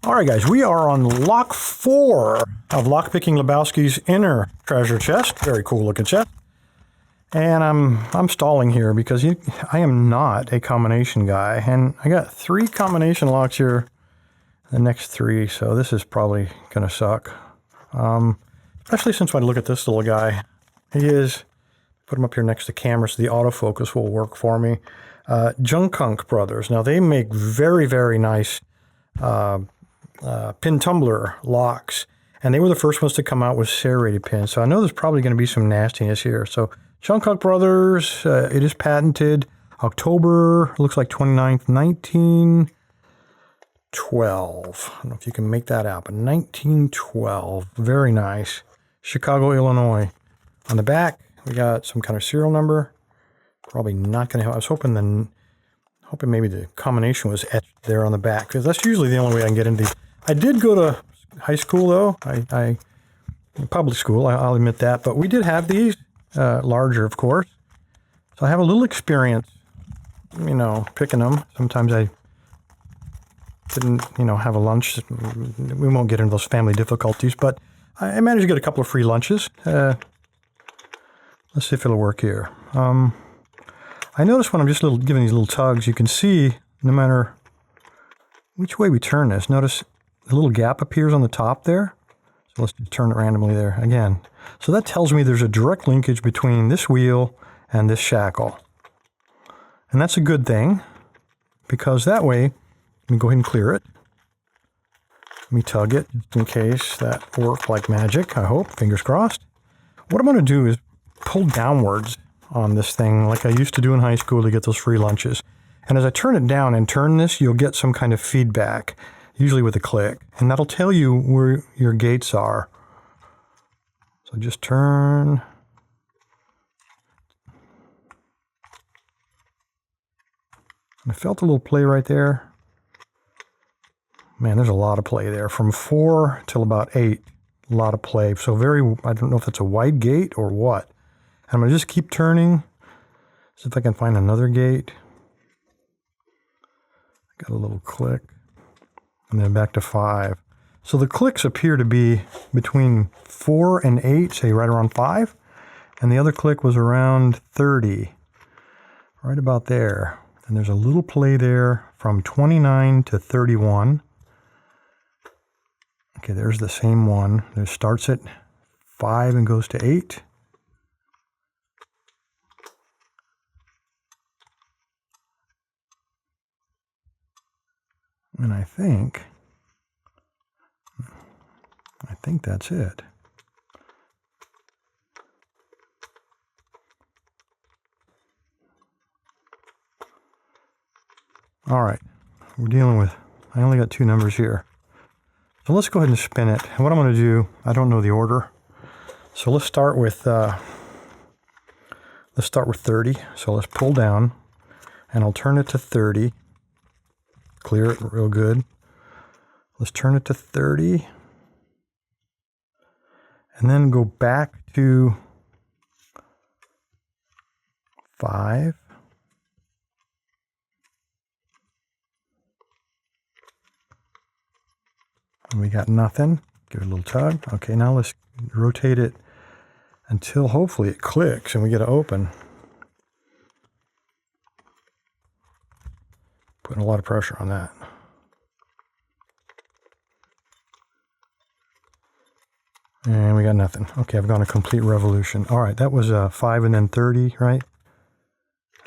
All right, guys, we are on lock 4 of Lock Picking Lebowski's inner treasure chest. Very cool looking chest. And I'm stalling here because I am not a combination guy, and I got 3 combination locks here. The next 3, so this is probably gonna suck. Especially since when I look at this little guy, he is. Put him up here next to camera so the autofocus will work for me. Junkunk Brothers. Now they make very, very nice pin tumbler locks, and they were the first ones to come out with serrated pins. So I know there's probably going to be some nastiness here. So Junkunk Brothers, it is patented October, looks like 29th, 1912. I don't know if you can make that out, but 1912. Very nice. Chicago, Illinois. On the back, we got some kind of serial number. Probably not going to help. I was hoping maybe the combination was etched there on the back, because that's usually the only way I can get into these. I did go to high school, though. I public school, I'll admit that. But we did have these, larger, of course. So I have a little experience, picking them. Sometimes I didn't, have a lunch. We won't get into those family difficulties, but I managed to get a couple of free lunches. Let's see if it'll work here. I notice when I'm just giving these little tugs, you can see no matter which way we turn this, notice the little gap appears on the top there. So let's just turn it randomly there again. So that tells me there's a direct linkage between this wheel and this shackle. And that's a good thing, because that way, let me go ahead and clear it. Let me tug it just in case that worked like magic, I hope, fingers crossed. What I'm going to do is pull downwards on this thing like I used to do in high school to get those free lunches. And as I turn it down and turn this, you'll get some kind of feedback, usually with a click. And that'll tell you where your gates are. So just turn. I felt a little play right there. Man, there's a lot of play there. From 4 till about 8, a lot of play. So I don't know if it's a wide gate or what. I'm going to just keep turning. See if I can find another gate. Got a little click. And then back to 5. So the clicks appear to be between 4 and 8, say right around 5. And the other click was around 30. Right about there. And there's a little play there from 29 to 31. Okay, there's the same one. It starts at 5 and goes to 8. And I think that's it. All right, we're dealing with, I only got 2 numbers here. So let's go ahead and spin it. And what I'm going to do, I don't know the order. So let's start with 30. So let's pull down, and I'll turn it to 30. Clear it real good. Let's turn it to 30. And then go back to 5. And we got nothing. Give it a little tug. Okay, now let's rotate it until hopefully it clicks and we get to open. Putting a lot of pressure on that. And we got nothing. Okay, I've gone a complete revolution. All right, that was 5 and then 30, right?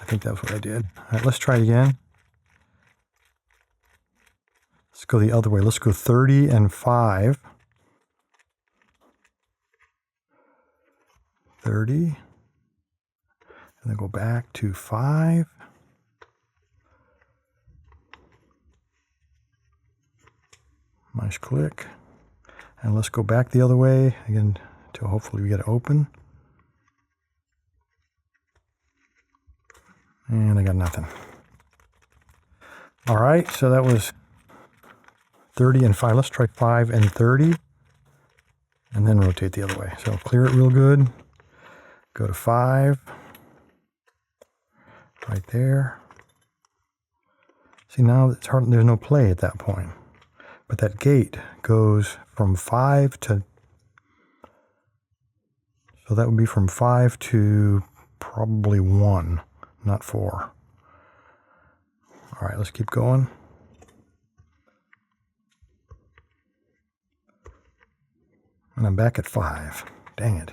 I think that's what I did. All right, let's try it again. Let's go the other way. Let's go 30 and 5. 30. And then go back to 5. Nice click. And let's go back the other way again until hopefully we get it open. And I got nothing. All right, so that was 30 and 5. Let's try 5 and 30. And then rotate the other way. So clear it real good. Go to 5. Right there. See, now it's hard, there's no play at that point. But that gate goes from 5 to... So that would be from 5 to probably 1, not 4. All right, let's keep going. And I'm back at 5. Dang it.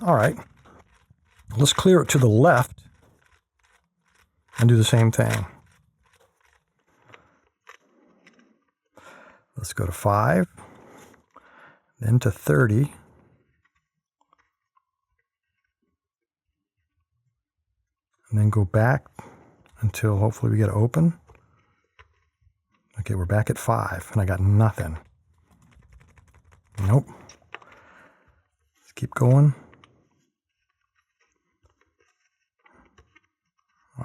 All right. Let's clear it to the left and do the same thing. Let's go to 5, then to 30. And then go back until hopefully we get open. Okay, we're back at 5, and I got nothing. Nope. Let's keep going.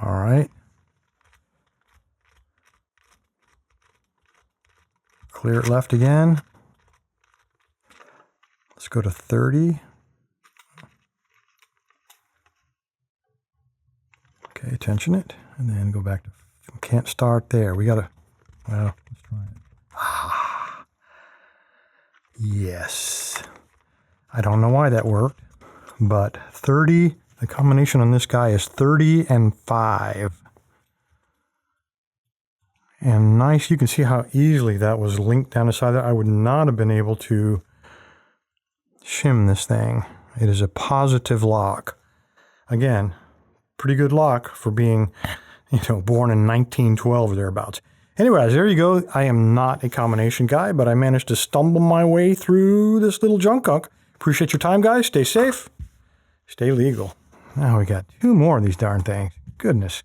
All right. Clear it left again. Let's go to 30. Okay, tension it, and then go back to... Can't start there. We gotta... Well, let's try it. Ah. Yes. I don't know why that worked, but 30... The combination on this guy is 30 and 5. And nice, you can see how easily that was linked down the side there. I would not have been able to shim this thing. It is a positive lock. Again, pretty good lock for being, born in 1912 or thereabouts. Anyways, there you go. I am not a combination guy, but I managed to stumble my way through this little junk. Appreciate your time, guys. Stay safe. Stay legal. Now we got 2 more of these darn things. Goodness.